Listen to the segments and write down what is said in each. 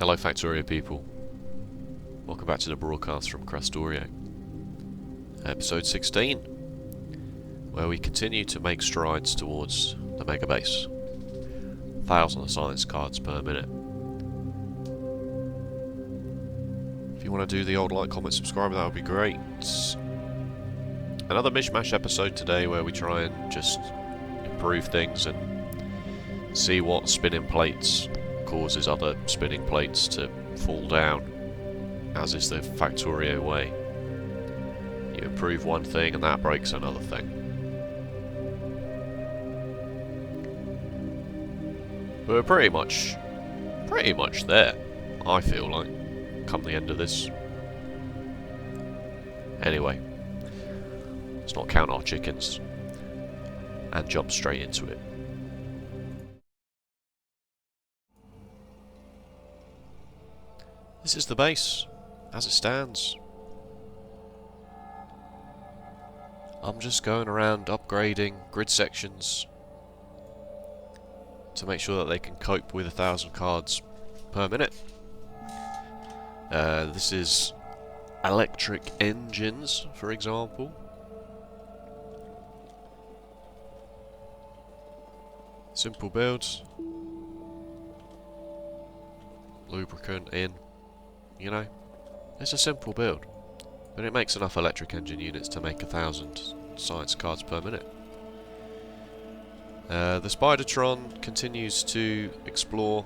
Hello Factorio people, welcome back to the broadcast from Krastorio, episode 16, where we continue to make strides towards the Megabase. 1,000 science cards per minute. If you want to do the old like, comment, subscribe, that would be great. Another mishmash episode today where we try and just improve things and see what spinning plates causes other spinning plates to fall down, as is the Factorio way. You improve one thing and that breaks another thing. But we're pretty much there, I feel like, come the end of this. Anyway, let's not count our chickens and jump straight into it. This is the base, as it stands. I'm just going around upgrading grid sections to make sure that they can cope with 1,000 cards per minute. This is electric engines, for example. Simple builds. Lubricant in. You know, it's a simple build, but it makes enough electric engine units to make 1,000 science cards per minute. The Spidertron continues to explore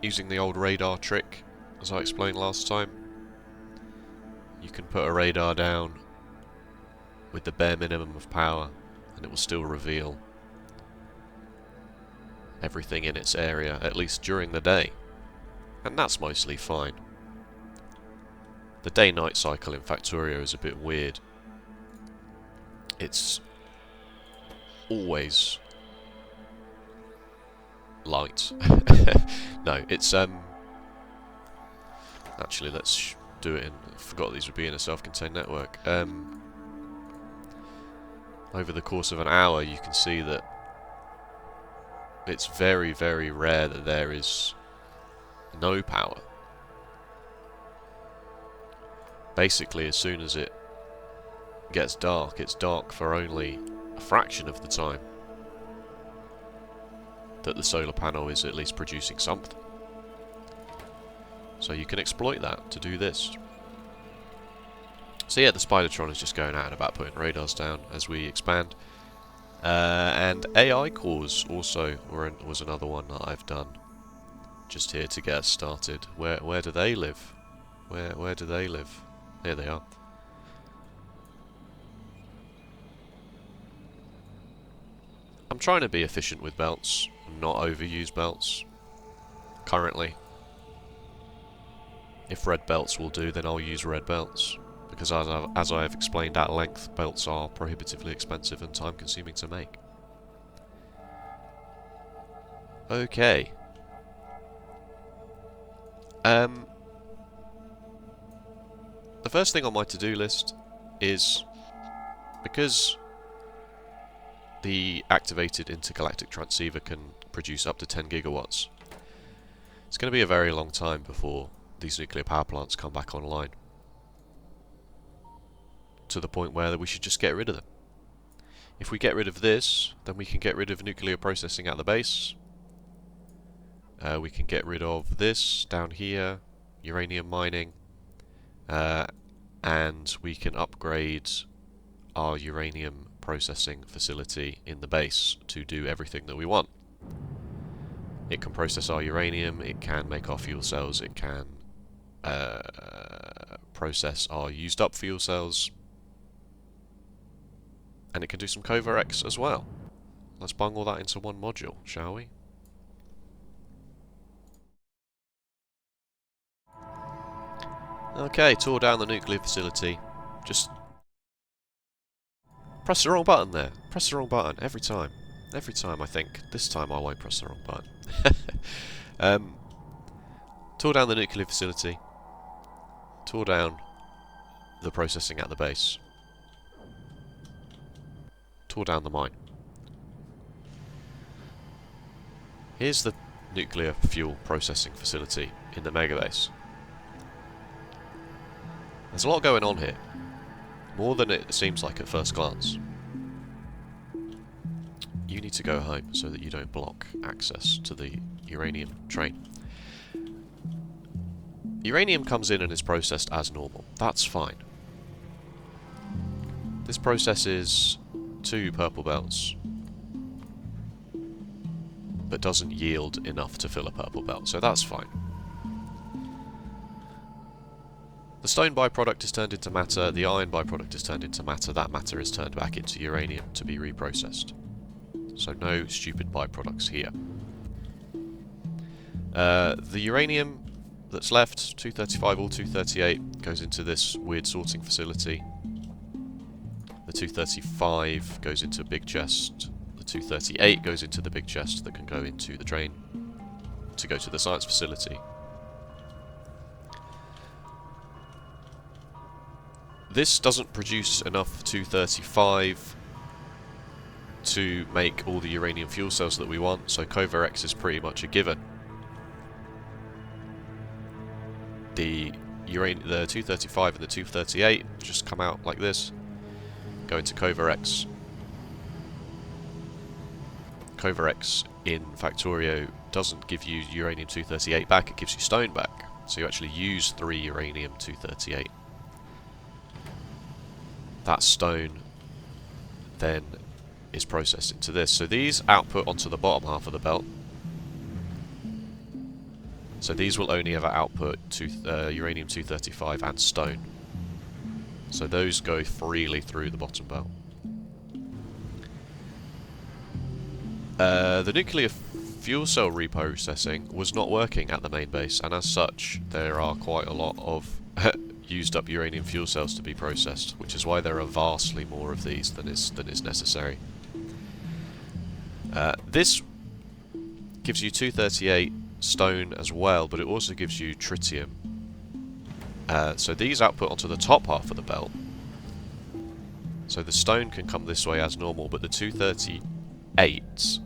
using the old radar trick, as I explained last time. You can put a radar down with the bare minimum of power and it will still reveal everything in its area, at least during the day. And that's mostly fine. The day-night cycle in Factorio is a bit weird. It's always light. No, it's actually, let's do it in... I forgot these would be in a self-contained network. Over the course of an hour, you can see that it's very, very rare that there is no power. Basically, as soon as it gets dark, it's dark for only a fraction of the time that the solar panel is at least producing something. So you can exploit that to do this. So yeah, the Spidertron is just going out and about putting radars down as we expand. And AI cores also was another one that I've done just here to get us started. Where do they live? Where do they live? Here they are. I'm trying to be efficient with belts, and not overuse belts. Currently, if red belts will do, then I'll use red belts, because as I have explained at length, belts are prohibitively expensive and time-consuming to make. Okay. The first thing on my to-do list is, because the activated intergalactic transceiver can produce up to 10 gigawatts, it's going to be a very long time before these nuclear power plants come back online, to the point where we should just get rid of them. If we get rid of this, then we can get rid of nuclear processing at the base. We can get rid of this down here, uranium mining, and we can upgrade our uranium processing facility in the base to do everything that we want. It can process our uranium, it can make our fuel cells, it can process our used up fuel cells, and it can do some Covarex as well. Let's bung all that into one module, shall we? Okay, tore down the nuclear facility. Just press the wrong button there. Press the wrong button every time. Every time, I think. This time I won't press the wrong button. Tore down the nuclear facility. Tore down the processing at the base. Tore down the mine. Here's the nuclear fuel processing facility in the Megabase. There's a lot going on here. More than it seems like at first glance. You need to go home so that you don't block access to the uranium train. Uranium comes in and is processed as normal. That's fine. This processes 2 purple belts, but doesn't yield enough to fill a purple belt, so that's fine. The stone byproduct is turned into matter, the iron byproduct is turned into matter, that matter is turned back into uranium to be reprocessed. So no stupid byproducts here. The uranium that's left, 235 or 238, goes into this weird sorting facility. The 235 goes into a big chest. The 238 goes into the big chest that can go into the train to go to the science facility. This doesn't produce enough 235 to make all the uranium fuel cells that we want, so Covarex is pretty much a given. The 235 and the 238 just come out like this, go into Covarex. Covarex in Factorio doesn't give you uranium 238 back, it gives you stone back. So you actually use 3 uranium 238. That stone then is processed into this. So these output onto the bottom half of the belt. So these will only ever output uranium 235 and stone. So those go freely through the bottom belt. The nuclear fuel cell reprocessing was not working at the main base, and as such there are quite a lot of used up uranium fuel cells to be processed, which is why there are vastly more of these than is necessary. This gives you 238 stone as well, but it also gives you tritium. So these output onto the top half of the belt. So the stone can come this way as normal, but the 238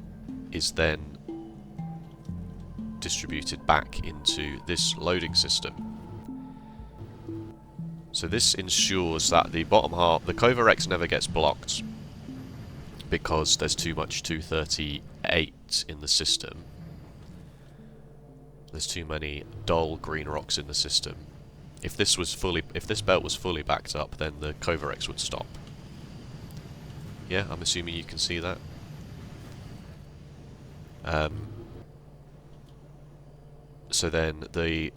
is then distributed back into this loading system. So this ensures that the bottom half, the Covarex, never gets blocked because there's too much 238 in the system. There's too many dull green rocks in the system. If this belt was fully backed up, then the Covarex would stop. Yeah, I'm assuming you can see that. So then the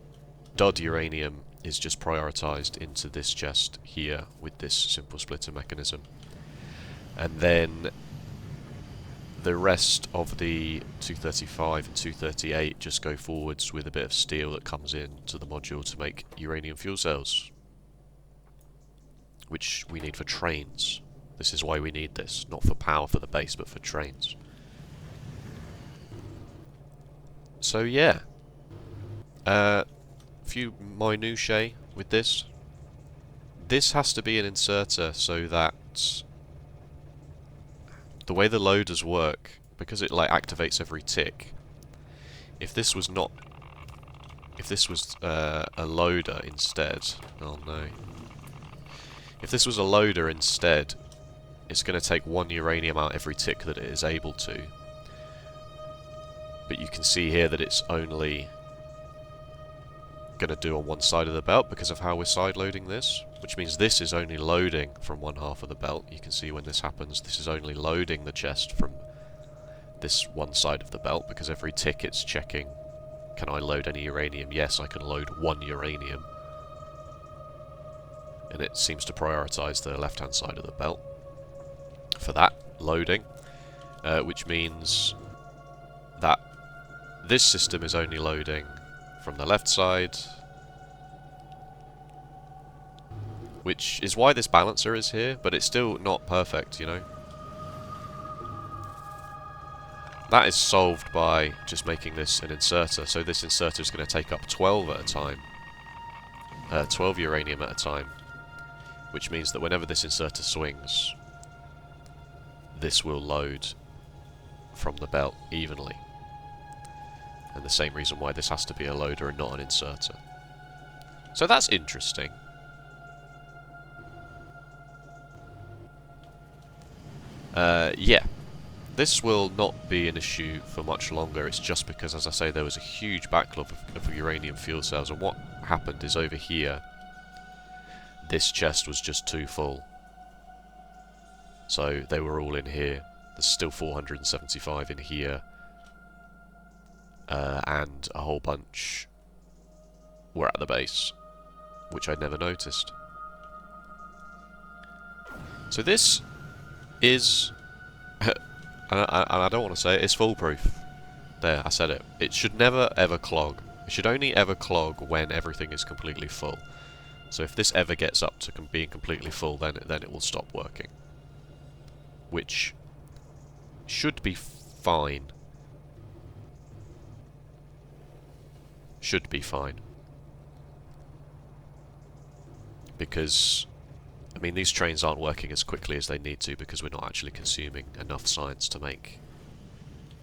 dud uranium is just prioritised into this chest here with this simple splitter mechanism. And then the rest of the 235 and 238 just go forwards with a bit of steel that comes in to the module to make uranium fuel cells, which we need for trains. This is why we need this, not for power for the base, but for trains. So yeah, few minutiae with this. This has to be an inserter so that the way the loaders work, because it like activates every tick. If this was a loader instead, oh no. If this was a loader instead, it's going to take 1 uranium out every tick that it is able to. But you can see here that it's only going to do on one side of the belt because of how we're side loading this, which means this is only loading from one half of the belt. You can see when this happens, this is only loading the chest from this one side of the belt, because every tick it's checking, can I load any uranium? Yes, I can load 1 uranium. And it seems to prioritise the left hand side of the belt for that loading, which means that this system is only loading from the left side, which is why this balancer is here, but it's still not perfect, you know. That is solved by just making this an inserter, so this inserter is going to take up 12 at a time, 12 uranium at a time, which means that whenever this inserter swings, this will load from the belt evenly. And the same reason why this has to be a loader and not an inserter. So that's interesting. Yeah. This will not be an issue for much longer. It's just because, as I say, there was a huge backlog of uranium fuel cells, and what happened is over here, this chest was just too full. So they were all in here. There's still 475 in here. And a whole bunch were at the base, which I'd never noticed. So this is... and I don't want to say it, it's foolproof. There, I said it. It should never ever clog. It should only ever clog when everything is completely full. So if this ever gets up to being completely full, then it will stop working. Which should be fine. Should be fine. Because, I mean, these trains aren't working as quickly as they need to because we're not actually consuming enough science to make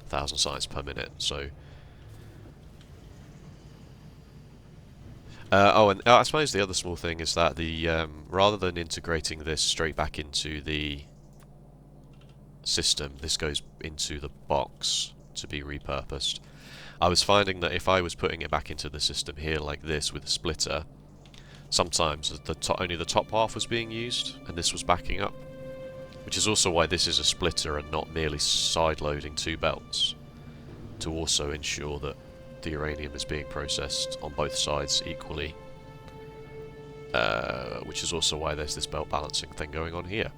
1,000 science per minute, so... oh, and I suppose the other small thing is that the rather than integrating this straight back into the system, this goes into the box to be repurposed. I was finding that if I was putting it back into the system here like this with a splitter, sometimes only the top half was being used and this was backing up, which is also why this is a splitter and not merely side-loading 2 belts, to also ensure that the uranium is being processed on both sides equally, which is also why there's this belt balancing thing going on here.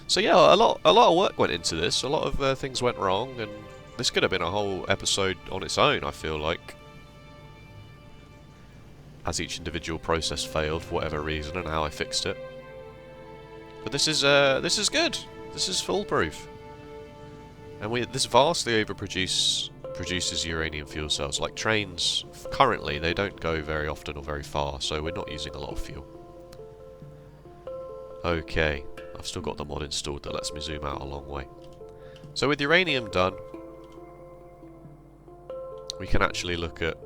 So yeah, a lot of work went into this. A lot of things went wrong, and this could have been a whole episode on its own, I feel like, as each individual process failed for whatever reason and how I fixed it. But this is good. This is foolproof, and this vastly produces uranium fuel cells. Like trains, currently they don't go very often or very far, so we're not using a lot of fuel. Okay. I've still got the mod installed that lets me zoom out a long way. So with uranium done, we can actually look at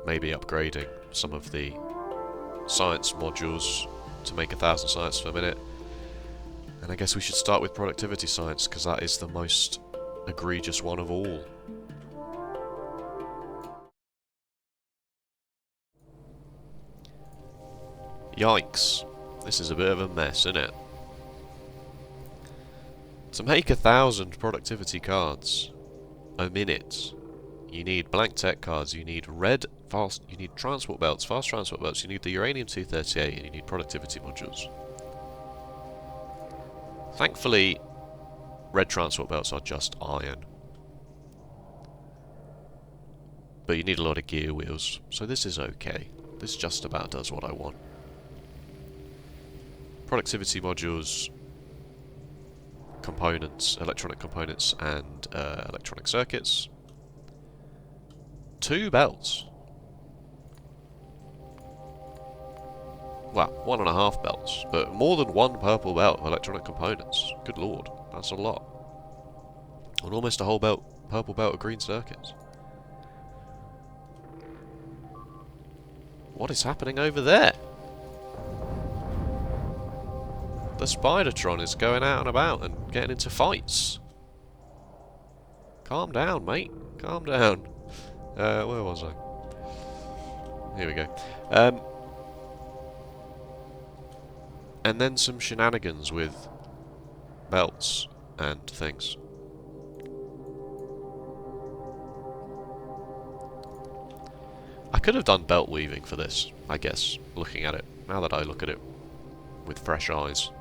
maybe upgrading some of the science modules to make 1,000 science per minute. And I guess we should start with productivity science, because that is the most egregious one of all. Yikes. This is a bit of a mess, isn't it? To make 1,000 productivity cards a minute, you need blank tech cards, you need you need transport belts, fast transport belts, you need the uranium-238, and you need productivity modules. Thankfully, red transport belts are just iron. But you need a lot of gear wheels, so this is okay. This just about does what I want. Productivity modules, components, electronic components, and electronic circuits. 2 belts. Well, 1.5 belts, but more than 1 purple belt of electronic components. Good lord, that's a lot. And almost a whole purple belt of green circuits. What is happening over there? The Spidertron is going out and about and getting into fights. Calm down, mate. Calm down. Where was I? Here we go. And then some shenanigans with belts and things. I could have done belt weaving for this, I guess, looking at it. Now that I look at it with fresh eyes.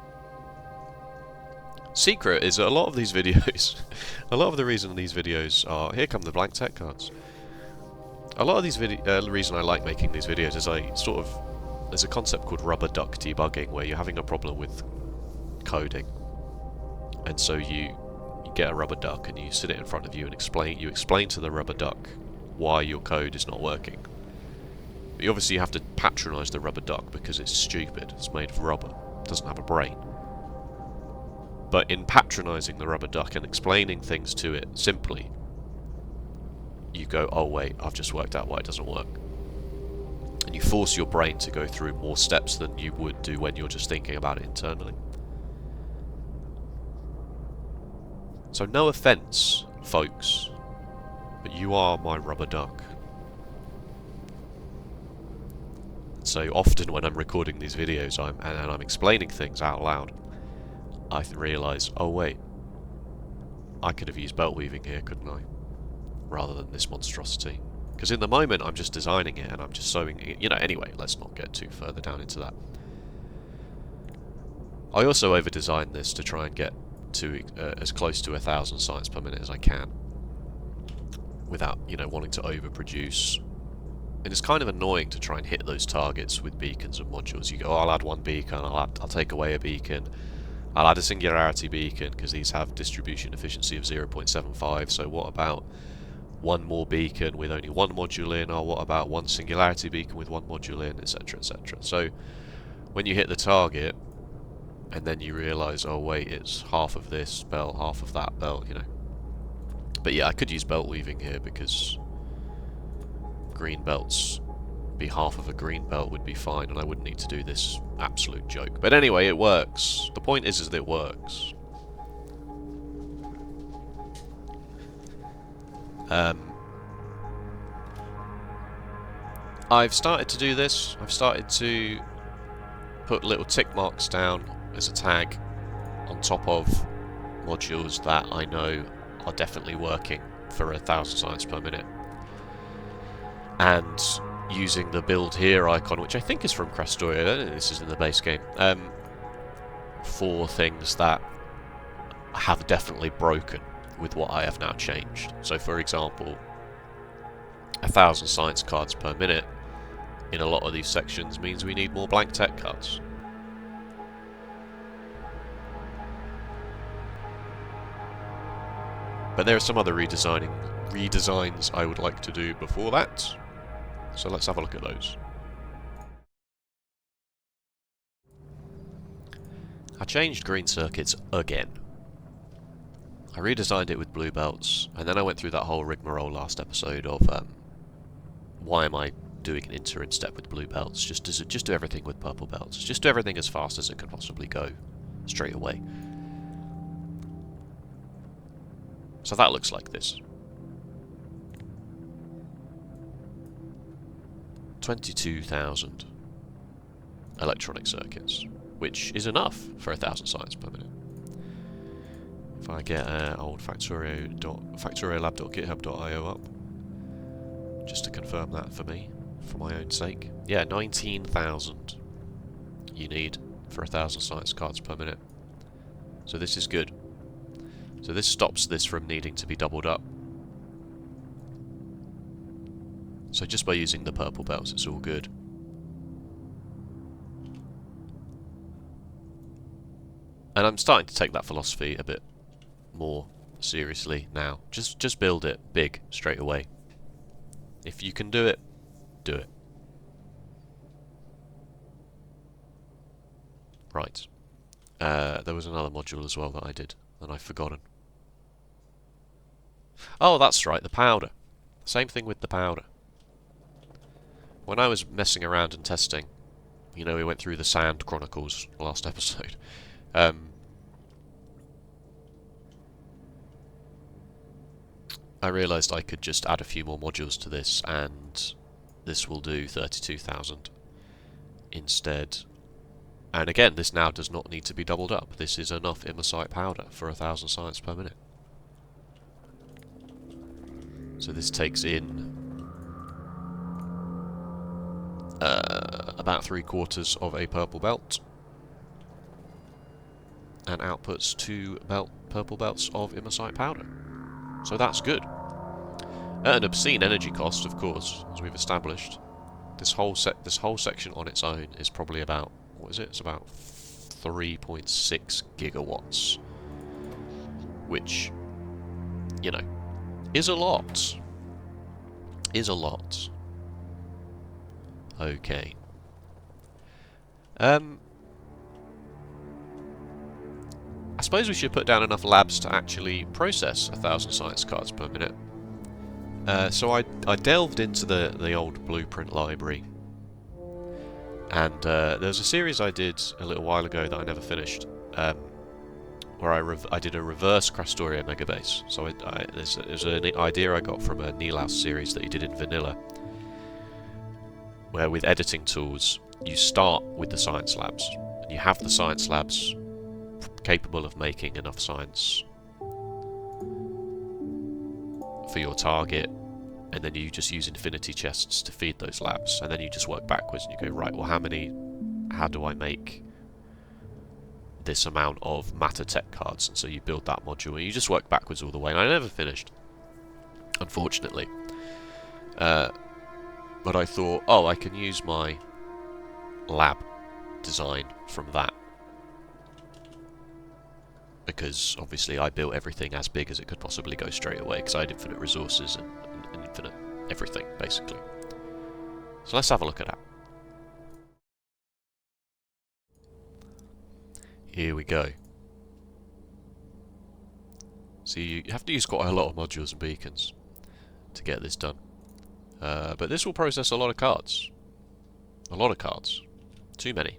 Secret is that a lot of these videos, a lot of the reason these videos are, here come the blank tech cards. A lot of these the reason I like making these videos is there's a concept called rubber duck debugging, where you're having a problem with coding. And so you get a rubber duck and you sit it in front of you and explain to the rubber duck why your code is not working. But obviously you have to patronise the rubber duck because it's stupid, it's made of rubber, it doesn't have a brain. But in patronising the rubber duck and explaining things to it simply, you go, oh wait, I've just worked out why it doesn't work. And you force your brain to go through more steps than you would do when you're just thinking about it internally. So no offence, folks, but you are my rubber duck. So often when I'm recording these videos and I'm explaining things out loud, I realise, oh wait, I could have used belt weaving here, couldn't I? Rather than this monstrosity. Because in the moment I'm just designing it and I'm just sewing it, you know, anyway, let's not get too further down into that. I also over-designed this to try and get to as close to 1,000 sites per minute as I can, without, you know, wanting to overproduce. And it's kind of annoying to try and hit those targets with beacons and modules. You go, oh, I'll add one beacon, I'll take away a beacon, I'll add a singularity beacon, because these have distribution efficiency of 0.75, so what about one more beacon with only one module in, or what about one singularity beacon with one module in, etc, etc. So when you hit the target, and then you realise, oh wait, it's half of this belt, half of that belt, you know. But yeah, I could use belt weaving here, because green belts, be half of a green belt would be fine, and I wouldn't need to do this absolute joke. But anyway, it works. The point is that it works. I've started to do this. I've started to put little tick marks down as a tag on top of modules that I know are definitely working for 1,000 sites per minute. And using the build here icon, which I think is from Krastorio, I don't think this is in the base game, for things that have definitely broken with what I have now changed. So for example, 1,000 science cards per minute in a lot of these sections means we need more blank tech cards. But there are some other redesigns I would like to do before that, so let's have a look at those. I changed green circuits again. I redesigned it with blue belts, and then I went through that whole rigmarole last episode of why am I doing an interim step with blue belts? Just do everything with purple belts. Just do everything as fast as it can possibly go, straight away. So that looks like this. 22,000 electronic circuits, which is enough for 1,000 sites per minute. If I get old factoriolab.github.io up, just to confirm that for me, for my own sake. Yeah, 19,000 you need for 1,000 science cards per minute. So this is good. So this stops this from needing to be doubled up. So just by using the purple belts, it's all good. And I'm starting to take that philosophy a bit more seriously now. Just build it big straight away. If you can do it, do it. Right. There was another module as well that I did, and I've forgotten. Oh, that's right, the powder. Same thing with the powder. When I was messing around and testing, you know, we went through the Sand Chronicles last episode. I realised I could just add a few more modules to this, and this will do 32,000 instead. And again, this now does not need to be doubled up. This is enough immosite powder for 1,000 science per minute. So this takes in about 3/4 of a purple belt, and outputs 2 purple belts of immosite powder. So that's good. At an obscene energy cost, of course, as we've established. This whole section on its own is probably about, what is it? It's about 3.6 gigawatts, which, you know, is a lot. Is a lot. Okay. I suppose we should put down enough labs to actually process 1,000 science cards per minute. So I delved into the old blueprint library, and there's a series I did a little while ago that I never finished, where I did a reverse Krastorio Megabase. So there's an idea I got from a Nilaus series that he did in vanilla, where with editing tools you start with the science labs, and you have the science labs capable of making enough science for your target, and then you just use infinity chests to feed those labs, and then you just work backwards and you go, right, well how do I make this amount of matter tech cards? And so you build that module and you just work backwards all the way, and I never finished, unfortunately. But I thought, oh, I can use my lab design from that, because obviously I built everything as big as it could possibly go straight away, because I had infinite resources and infinite everything, basically. So let's have a look at that. Here we go. So you have to use quite a lot of modules and beacons to get this done. But this will process a lot of cards. A lot of cards. Too many.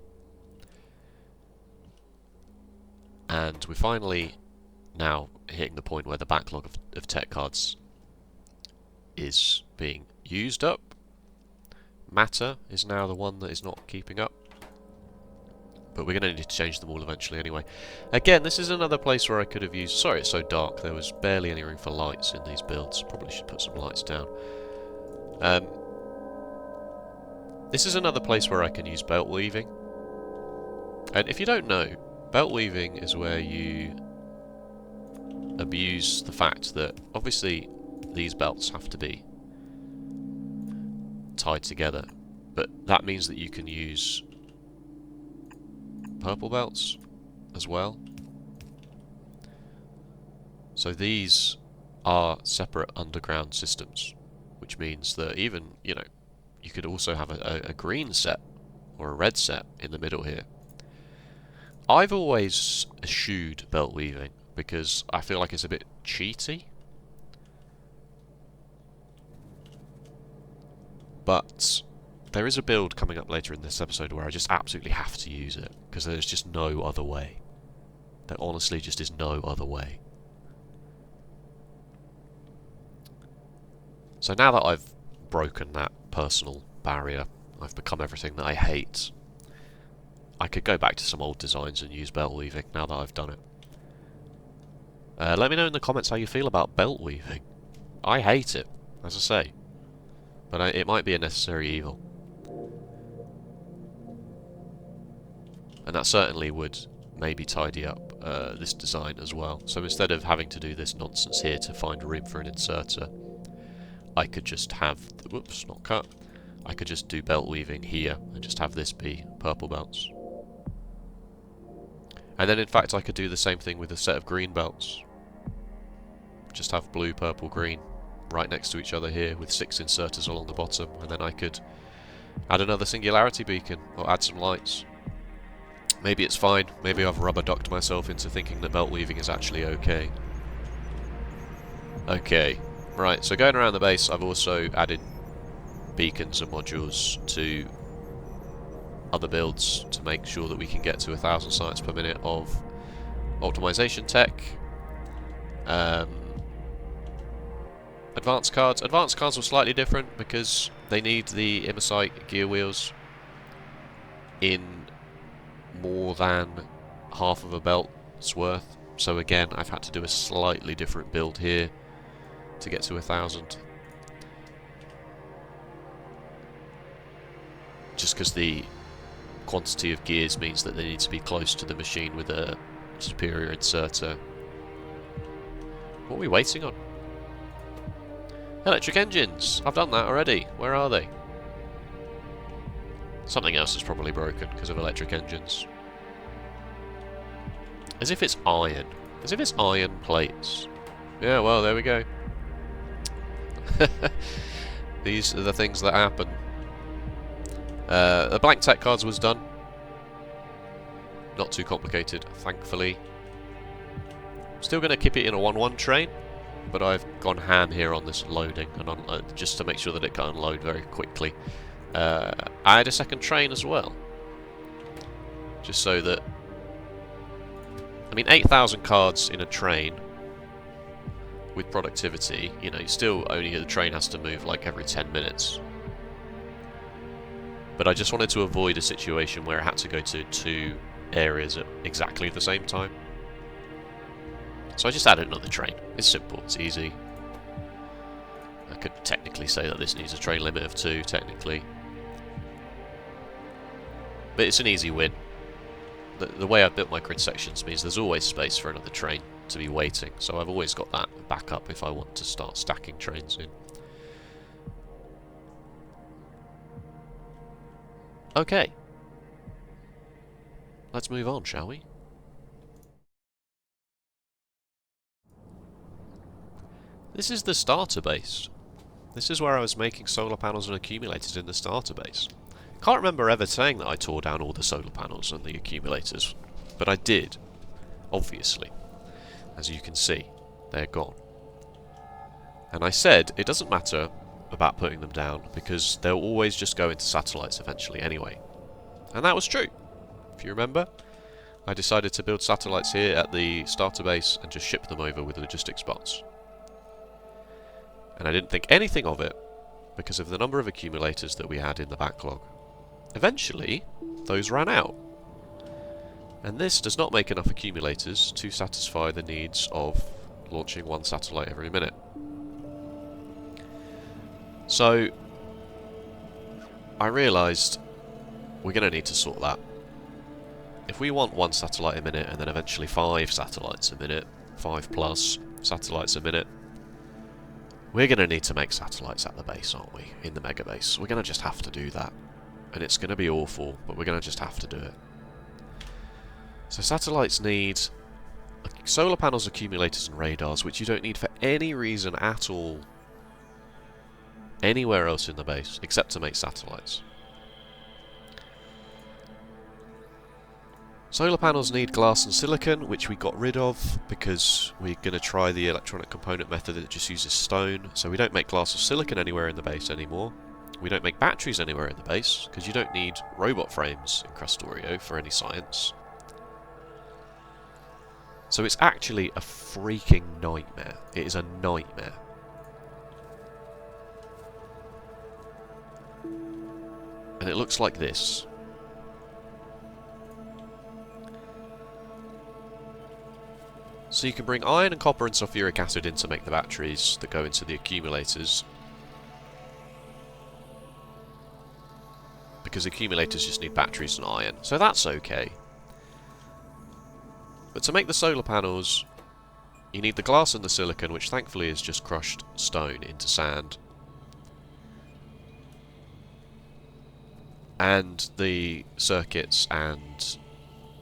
And we're finally now hitting the point where the backlog of tech cards is being used up. Matter is now the one that is not keeping up, but we're going to need to change them all eventually anyway. Again, this is another place where I could have used... Sorry, it's so dark. There was barely any room for lights in these builds. Probably should put some lights down. This is another place where I can use belt weaving. And if you don't know, belt weaving is where you abuse the fact that obviously these belts have to be tied together, but that means that you can use purple belts as well. So these are separate underground systems, which means that even, you know, you could also have a green set or a red set in the middle here. I've always eschewed belt weaving because I feel like it's a bit cheaty. But there is a build coming up later in this episode where I just absolutely have to use it, because there's just no other way. There honestly just is no other way. So now that I've broken that personal barrier, I've become everything that I hate, I could go back to some old designs and use belt weaving now that I've done it. Let me know in the comments how you feel about belt weaving. I hate it, as I say. But it might be a necessary evil. And that certainly would maybe tidy up this design as well. So instead of having to do this nonsense here to find room for an inserter, I could just have... whoops, not cut. I could just do belt weaving here and just have this be purple belts. And then in fact I could do the same thing with a set of green belts. Just have blue, purple, green right next to each other here with 6 inserters along the bottom, and then I could add another singularity beacon or add some lights. Maybe it's fine, maybe I've rubber-ducked myself into thinking that belt weaving is actually okay. Okay, right, so going around the base I've also added beacons and modules to other builds to make sure that we can get to 1,000 science per minute of optimization tech. Advanced cards. Advanced cards were slightly different because they need the Immersite gear wheels in more than half of a belt's worth. So again, I've had to do a slightly different build here to get to 1,000. Just because the quantity of gears means that they need to be close to the machine with a superior inserter. What are we waiting on? Electric engines! I've done that already. Where are they? Something else is probably broken because of electric engines. As if it's iron. As if it's iron plates. Yeah, well, there we go. These are the things that happen. The blank tech cards was done. Not too complicated, thankfully. Still going to keep it in a 1-1 train, but I've gone ham here on this loading, and just to make sure that it can unload very quickly. I had a second train as well, just so that... I mean, 8,000 cards in a train with productivity, you know, the train has to move like every 10 minutes. But I just wanted to avoid a situation where it had to go to 2 areas at exactly the same time. So I just added another train. It's simple, it's easy. I could technically say that this needs a train limit of 2, technically. But it's an easy win. The way I've built my grid sections means there's always space for another train to be waiting, so I've always got that backup if I want to start stacking trains in. Okay. Let's move on, shall we? This is the starter base. This is where I was making solar panels and accumulators in the starter base. Can't remember ever saying that I tore down all the solar panels and the accumulators, but I did, obviously. As you can see, they're gone. And I said it doesn't matter about putting them down because they'll always just go into satellites eventually anyway. And that was true. If you remember, I decided to build satellites here at the starter base and just ship them over with logistics bots. And I didn't think anything of it because of the number of accumulators that we had in the backlog. Eventually, those ran out. And this does not make enough accumulators to satisfy the needs of launching 1 satellite every minute. So, I realised we're going to need to sort that. If we want 1 satellite a minute and then eventually 5 satellites a minute, 5 plus satellites a minute, we're going to need to make satellites at the base, aren't we? In the Megabase. We're going to just have to do that. And it's going to be awful, but we're going to just have to do it. So satellites need solar panels, accumulators and radars, which you don't need for any reason at all anywhere else in the base, except to make satellites. Solar panels need glass and silicon, which we got rid of because we're going to try the electronic component method that just uses stone. So we don't make glass or silicon anywhere in the base anymore. We don't make batteries anywhere in the base, because you don't need robot frames in Krastorio for any science. So it's actually a freaking nightmare. It is a nightmare. And it looks like this. So you can bring iron and copper and sulfuric acid in to make the batteries that go into the accumulators. Because accumulators just need batteries and iron. So that's okay. But to make the solar panels, you need the glass and the silicon, which thankfully is just crushed stone into sand. And the circuits and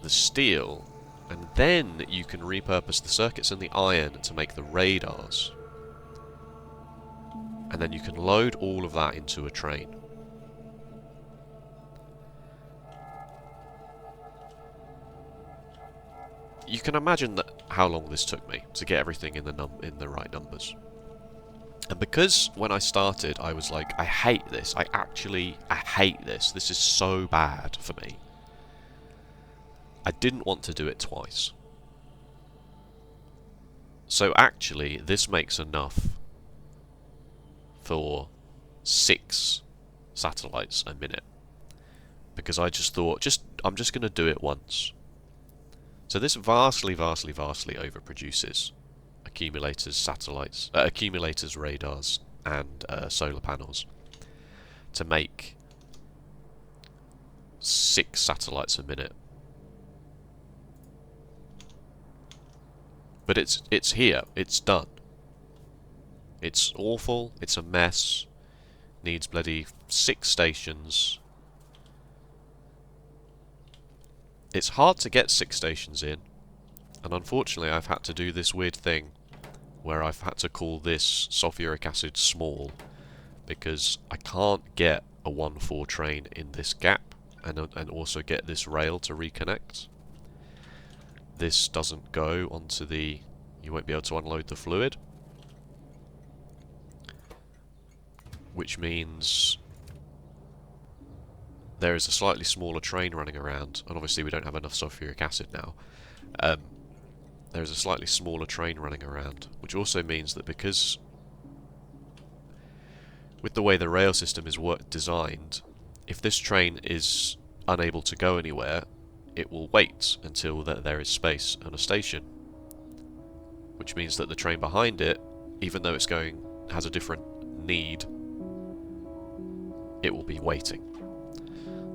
the steel. And then you can repurpose the circuits and the iron to make the radars. And then you can load all of that into a train. You can imagine how long this took me to get everything in the right numbers. And because when I started I was like, I hate this. I hate this. This is so bad for me. I didn't want to do it twice. So actually, this makes enough for 6 satellites a minute. Because I just thought, I'm just going to do it once. So this vastly overproduces accumulators, satellites, accumulators, radars, and solar panels to make 6 satellites a minute. But it's here. It's done. It's awful. It's a mess. Needs bloody 6 stations. It's hard to get 6 stations in. And unfortunately I've had to do this weird thing where I've had to call this sulfuric acid small because I can't get a 1-4 train in this gap and also get this rail to reconnect. This doesn't go onto the you won't be able to unload the fluid. Which means there is a slightly smaller train running around, and obviously we don't have enough sulfuric acid now. There is a slightly smaller train running around, which also means that because with the way the rail system is designed, if this train is unable to go anywhere, it will wait until there is space on a station. Which means that the train behind it, even though it's has a different need, it will be waiting.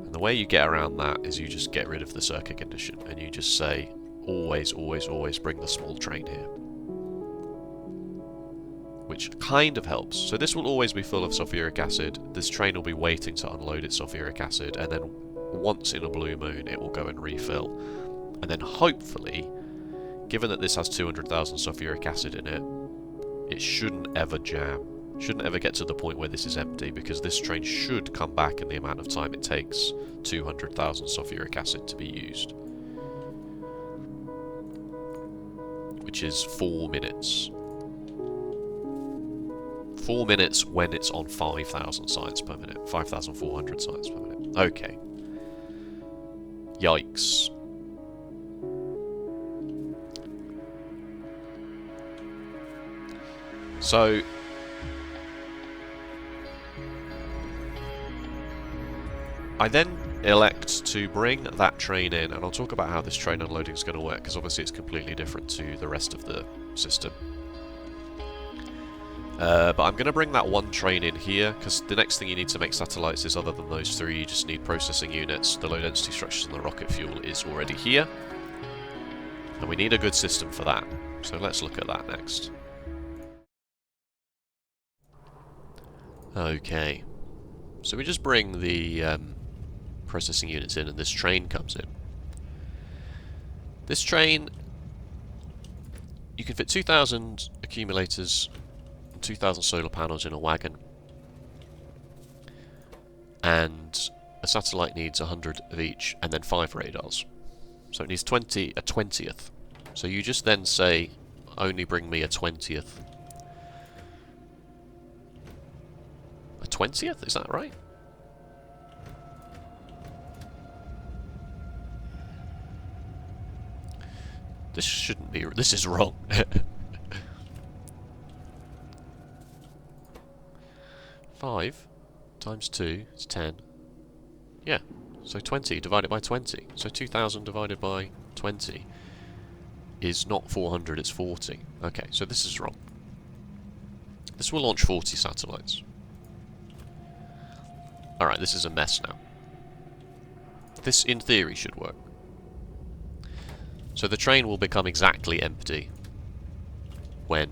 And the way you get around that is you just get rid of the circuit condition, and you just say, always, always, always bring the small train here. Which kind of helps. So this will always be full of sulfuric acid. This train will be waiting to unload its sulfuric acid, and then once in a blue moon it will go and refill. And then hopefully, given that this has 200,000 sulfuric acid in it, it shouldn't ever jam. Shouldn't ever get to the point where this is empty, because this train should come back in the amount of time it takes 200,000 sulfuric acid to be used. Which is 4 minutes. 4 minutes when it's on 5,000 science per minute. 5,400 science per minute. Okay. Yikes. So I then elect to bring that train in, and I'll talk about how this train unloading is going to work, because obviously it's completely different to the rest of the system. But I'm going to bring that one train in here, because the next thing you need to make satellites is, other than those three, you just need processing units. The low density structures and the rocket fuel is already here. And we need a good system for that. So let's look at that next. Okay. So we just bring the processing units in, and this train comes in. This train, you can fit 2,000 accumulators and 2,000 solar panels in a wagon, and a satellite needs 100 of each, and then 5 radars. So it needs a 20th. So you just then say, only bring me a 20th. A 20th? Is that right? This shouldn't be... This is wrong. 5 times 2 is 10. Yeah, so 20 divided by 20. So 2,000 divided by 20 is not 400, it's 40. Okay, so this is wrong. This will launch 40 satellites. Alright, this is a mess now. This, in theory, should work. So the train will become exactly empty when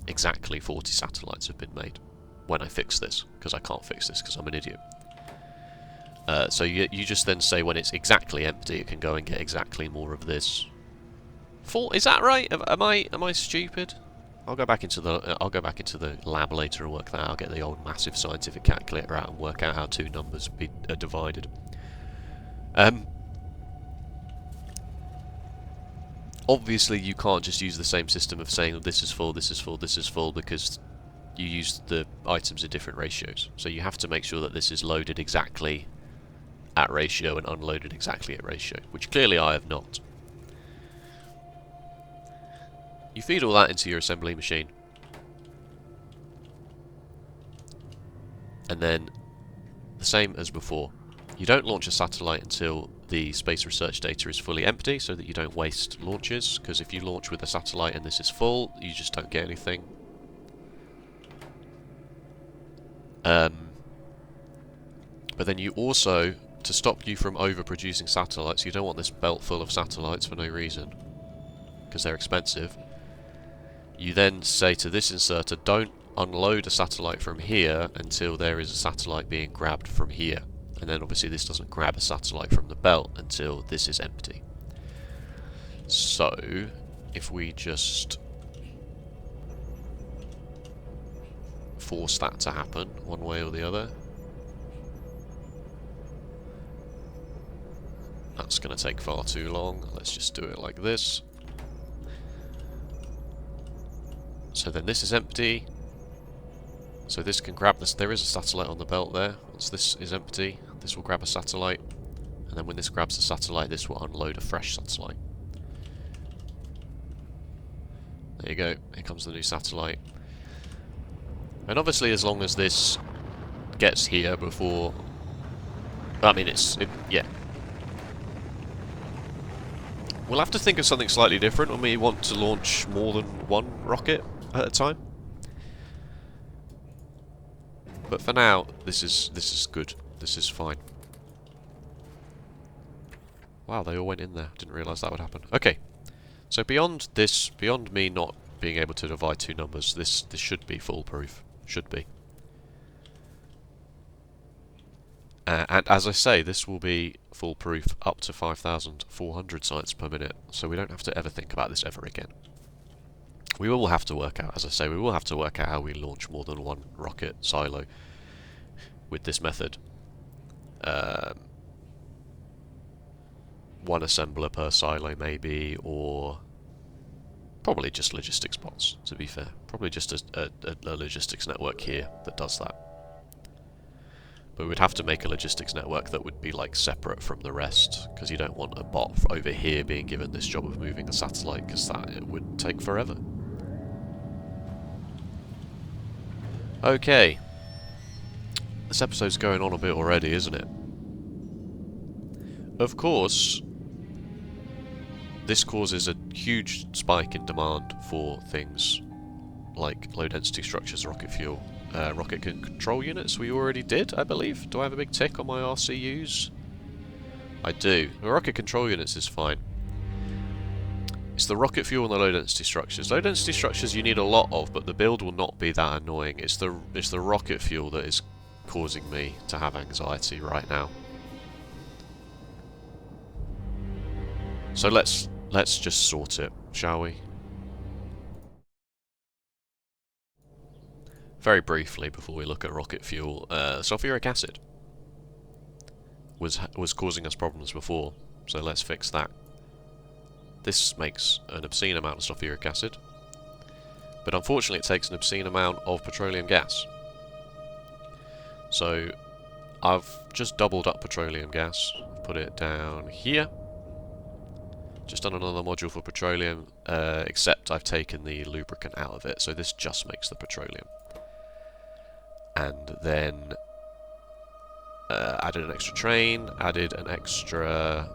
exactly 40 satellites have been made. When I fix this, because I can't fix this because I'm an idiot. So you just then say when it's exactly empty, it can go and get exactly more of this. Is that right? Am I stupid? I'll go back into the lab later and work that out. I'll get the old massive scientific calculator out and work out how two numbers are divided. Obviously, you can't just use the same system of saying this is full, this is full, this is full, because you use the items in different ratios. So you have to make sure that this is loaded exactly at ratio and unloaded exactly at ratio, which clearly I have not. You feed all that into your assembly machine. And then, the same as before, you don't launch a satellite until the space research data is fully empty, so that you don't waste launches, because if you launch with a satellite and this is full, you just don't get anything. But then you also, to stop you from overproducing satellites, you don't want this belt full of satellites for no reason, because they're expensive. You then say to this inserter, don't unload a satellite from here until there is a satellite being grabbed from here. And then obviously this doesn't grab a satellite from the belt until this is empty. So, if we just force that to happen, one way or the other, that's going to take far too long. Let's just do it like this. So then this is empty. So this can grab this. There is a satellite on the belt there. Once this is empty, this will grab a satellite. And then when this grabs the satellite, this will unload a fresh satellite. There you go. Here comes the new satellite. And obviously, as long as this gets here before... I mean, yeah. We'll have to think of something slightly different when we want to launch more than one rocket at a time. But for now, this is good. This is fine. Wow, they all went in there. Didn't realise that would happen. Okay. So beyond this, beyond me not being able to divide two numbers, this should be foolproof. Should be. And as I say, this will be foolproof up to 5,400 sites per minute, so we don't have to ever think about this ever again. We will have to work out, as I say, we will have to work out how we launch more than one rocket silo with this method. One assembler per silo maybe, or probably just logistics bots, to be fair. Probably just a logistics network here that does that. But we'd have to make a logistics network that would be like separate from the rest, because you don't want a bot over here being given this job of moving a satellite, because it would take forever. Okay. This episode's going on a bit already, isn't it? Of course, this causes a huge spike in demand for things like low-density structures, rocket fuel, rocket control units we already did, I believe. Do I have a big tick on my RCUs? I do. The rocket control units is fine. It's the rocket fuel and the low-density structures. Low-density structures you need a lot of, but the build will not be that annoying. It's the rocket fuel that is causing me to have anxiety right now. So let's just sort it, shall we? Very briefly, before we look at rocket fuel, sulfuric acid was causing us problems before, so let's fix that. This makes an obscene amount of sulfuric acid, but unfortunately it takes an obscene amount of petroleum gas. So I've just doubled up petroleum gas, put it down here. Just done another module for petroleum, except I've taken the lubricant out of it, so this just makes the petroleum. And then added an extra train, added an extra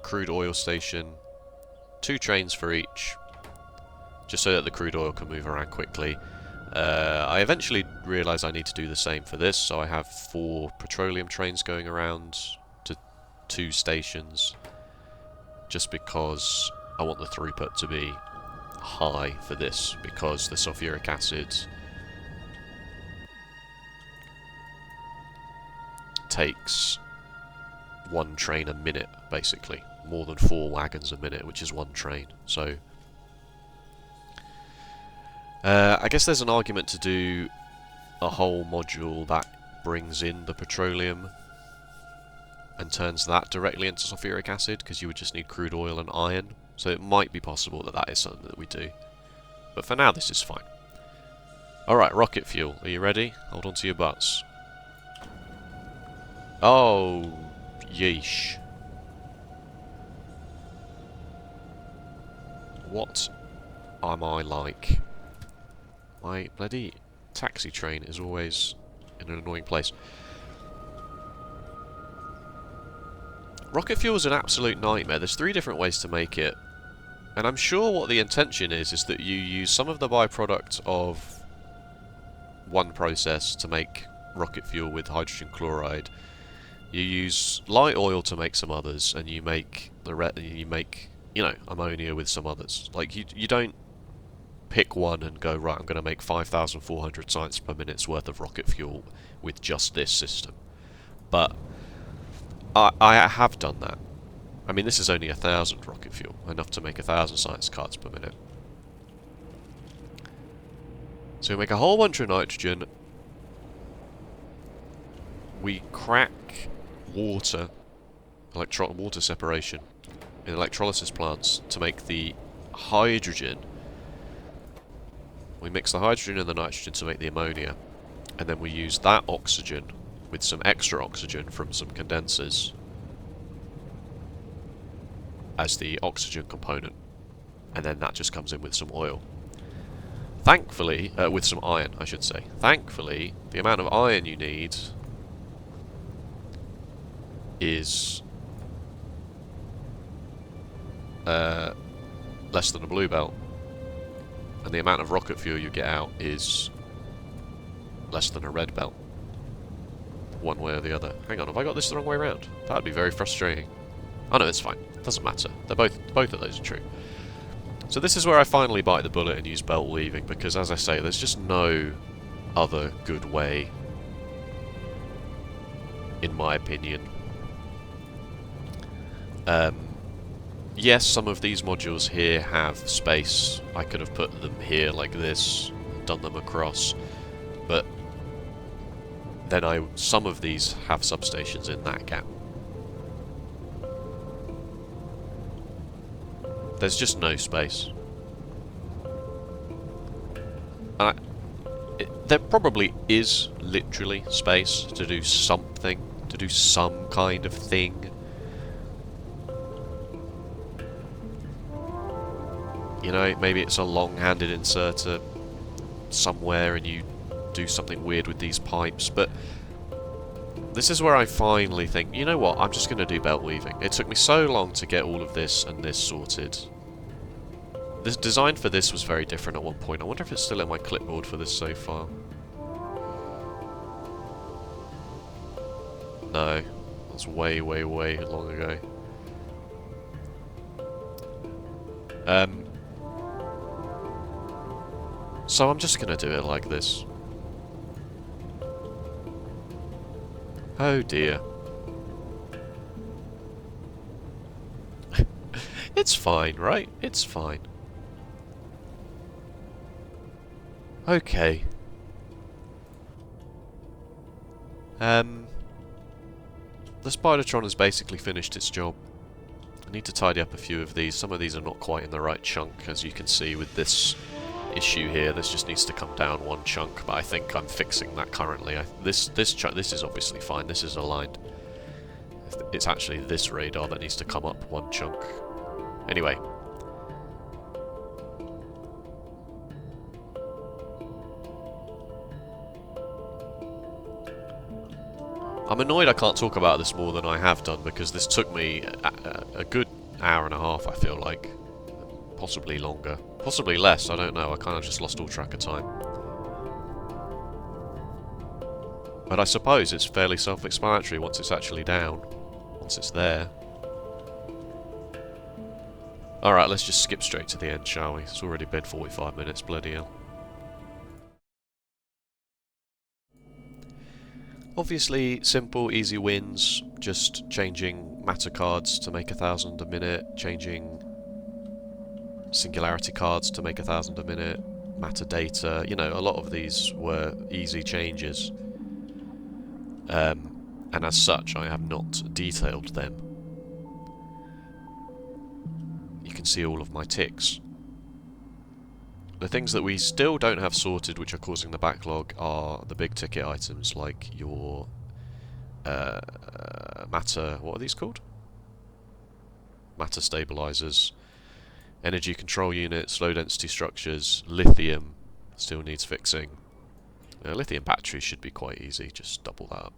crude oil station, 2 trains for each, just so that the crude oil can move around quickly. I eventually realised I need to do the same for this, so I have 4 petroleum trains going around to 2 stations, just because I want the throughput to be high for this, because the sulfuric acid takes 1 train a minute, basically. More than 4 wagons a minute, which is 1 train. So I guess there's an argument to do a whole module that brings in the petroleum and turns that directly into sulfuric acid, because you would just need crude oil and iron. So it might be possible that that is something that we do. But for now, this is fine. Alright, rocket fuel. Are you ready? Hold on to your butts. Oh, yeesh. What am I like? My bloody taxi train is always in an annoying place. Rocket fuel is an absolute nightmare. There's 3 different ways to make it. And I'm sure what the intention is that you use some of the byproduct of one process to make rocket fuel with hydrogen chloride. You use light oil to make some others, and you make you know, ammonia with some others. Like you don't pick one and go, right, I'm going to make 5,400 sites per minute's worth of rocket fuel with just this system. But I have done that. I mean, this is only 1,000 rocket fuel, enough to make 1,000 science cards per minute. So we make a whole bunch of nitrogen. We crack water, water separation in electrolysis plants to make the hydrogen. We mix the hydrogen and the nitrogen to make the ammonia, and then we use that oxygen with some extra oxygen from some condensers as the oxygen component, and then that just comes in with some oil. Thankfully, with some iron, I should say. Thankfully, the amount of iron you need is less than a blue belt, and the amount of rocket fuel you get out is less than a red belt. One way or the other. Hang on, have I got this the wrong way around? That would be very frustrating. Oh no, it's fine. It doesn't matter. They're both of those are true. So this is where I finally bite the bullet and use belt weaving, because as I say, there's just no other good way, in my opinion. Yes, some of these modules here have space. I could have put them here like this, done them across, but then some of these have substations in that gap. There's just no space. There probably is literally space to do something, to do some kind of thing. You know, maybe it's a long-handed inserter somewhere and you do something weird with these pipes, but this is where I finally think, you know what, I'm just going to do belt weaving. It took me so long to get all of this and this sorted. The design for this was very different at one point. I wonder if it's still in my clipboard for this so far. No, that's way, way, way long ago. So I'm just going to do it like this. Oh dear. It's fine, right? It's fine. Okay. The Spidertron has basically finished its job. I need to tidy up a few of these. Some of these are not quite in the right chunk, as you can see with this issue here. This just needs to come down one chunk, but I think I'm fixing that currently. This is obviously fine. This is aligned. It's actually this radar that needs to come up one chunk. Anyway. I'm annoyed I can't talk about this more than I have done, because this took me a good hour and a half, I feel like. Possibly longer. Possibly less, I don't know. I kind of just lost all track of time. But I suppose it's fairly self-explanatory once it's actually down. Once it's there. Alright, let's just skip straight to the end, shall we? It's already been 45 minutes, bloody hell. Obviously, simple, easy wins. Just changing matter cards to make 1,000 a minute. Changing singularity cards to make 1,000 a minute. Matter data. You know, a lot of these were easy changes. And as such, I have not detailed them. You can see all of my ticks. The things that we still don't have sorted, which are causing the backlog, are the big ticket items, like your matter... what are these called? Matter stabilizers, energy control units, low density structures, lithium still needs fixing. Lithium batteries should be quite easy, just double that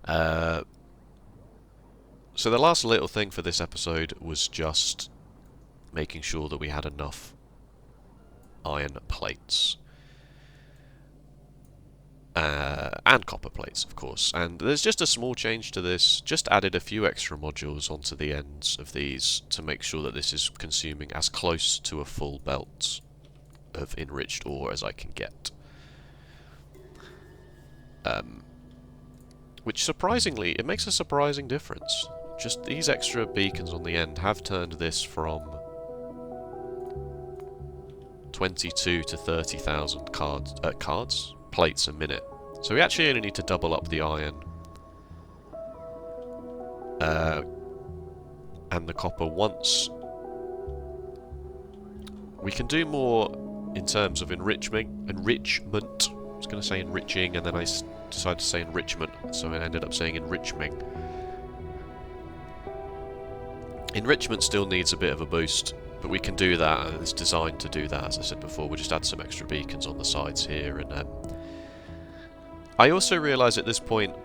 up. So the last little thing for this episode was just making sure that we had enough iron plates. And copper plates, of course. And there's just a small change to this. Just added a few extra modules onto the ends of these to make sure that this is consuming as close to a full belt of enriched ore as I can get. Which surprisingly, it makes a surprising difference. Just these extra beacons on the end have turned this from 22 to 30,000 plates a minute. So we actually only need to double up the iron and the copper once We can do more in terms of enrichment. I was going to say enriching, and then I decided to say enrichment, so I ended up saying enriching. Enrichment still needs a bit of a boost, but we can do that, and it's designed to do that, as I said before. We'll just add some extra beacons on the sides here, and I also realise at this point,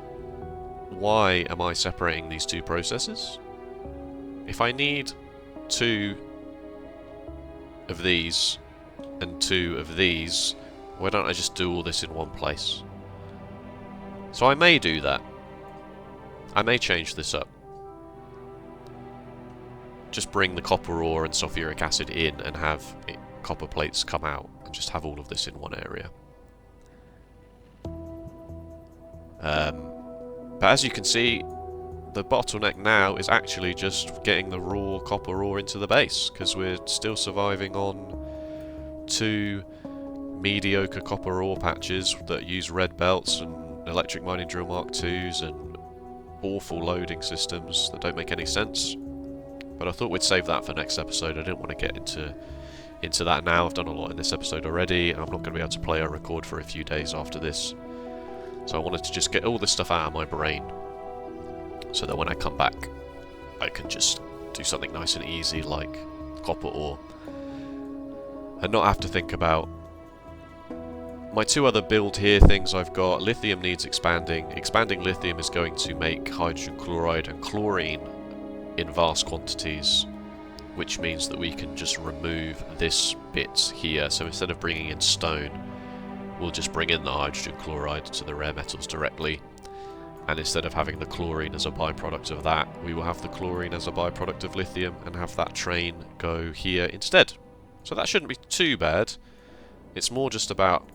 why am I separating these two processes? If I need 2 of these and 2 of these, why don't I just do all this in one place? So I may do that. I may change this up. Just bring the copper ore and sulfuric acid in and have copper plates come out, and just have all of this in one area. But as you can see, the bottleneck now is actually just getting the raw copper ore into the base, because we're still surviving on 2 mediocre copper ore patches that use red belts and electric mining drill Mark IIs and awful loading systems that don't make any sense. But I thought we'd save that for next episode. I didn't want to get into that now. I've done a lot in this episode already, and I'm not going to be able to play or record for a few days after this. So I wanted to just get all this stuff out of my brain, so that when I come back, I can just do something nice and easy like copper ore, and not have to think about my 2 other build here things I've got. Lithium needs expanding. Expanding lithium is going to make hydrogen chloride and chlorine in vast quantities, which means that we can just remove this bit here. So instead of bringing in stone, we'll just bring in the hydrogen chloride to the rare metals directly, and instead of having the chlorine as a byproduct of that, we will have the chlorine as a byproduct of lithium and have that train go here instead. So that shouldn't be too bad. It's more just about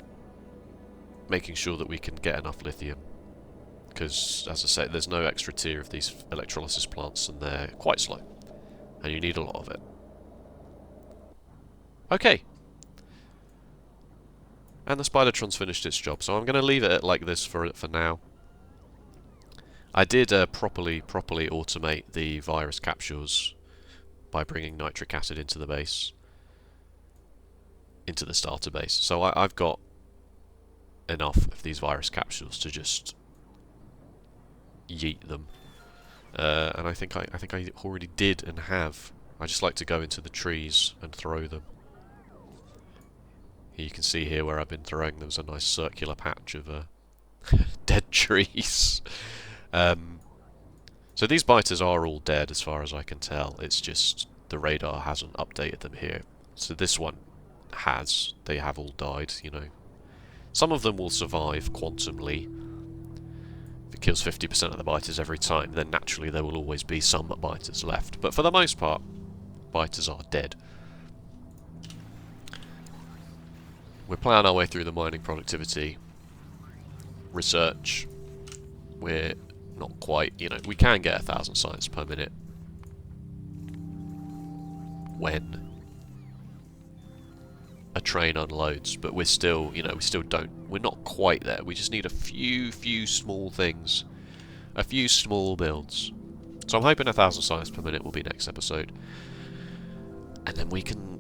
making sure that we can get enough lithium, because, as I say, there's no extra tier of these electrolysis plants, and they're quite slow, and you need a lot of it. Okay. And the Spidertron's finished its job, so I'm going to leave it like this for now. I did properly automate the virus capsules by bringing nitric acid into the base, into the starter base. So I've got enough of these virus capsules to just yeet them, and I think I already did and have. I just like to go into the trees and throw them. You can see here where I've been throwing them. There's a nice circular patch of dead trees. So these biters are all dead as far as I can tell. It's just the radar hasn't updated them here. So this one has. They have all died, you know. Some of them will survive quantumly. If it kills 50% of the biters every time, then naturally there will always be some biters left. But for the most part, biters are dead. We're ploughing our way through the mining productivity. Research, we're not quite, you know, we can get 1,000 science per minute when a train unloads, but we're still, you know, we're not quite there. We just need a few small things, a few small builds. So I'm hoping 1,000 science per minute will be next episode, and then we can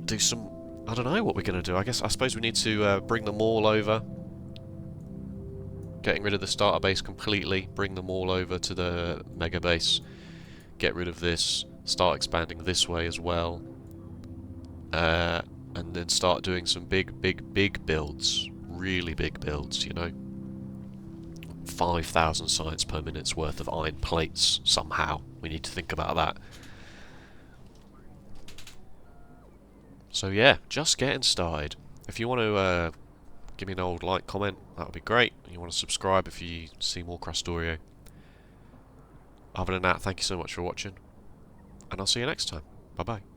do some, I don't know what we're going to do. I suppose we need to bring them all over. Getting rid of the starter base completely. Bring them all over to the Megabase. Get rid of this. Start expanding this way as well. And then start doing some big builds. Really big builds, you know. 5,000 science per minute's worth of iron plates somehow. We need to think about that. So yeah, just getting started. If you want to give me an old like, comment, that would be great. You want to subscribe if you see more Krastorio. Other than that, thank you so much for watching, and I'll see you next time. Bye bye.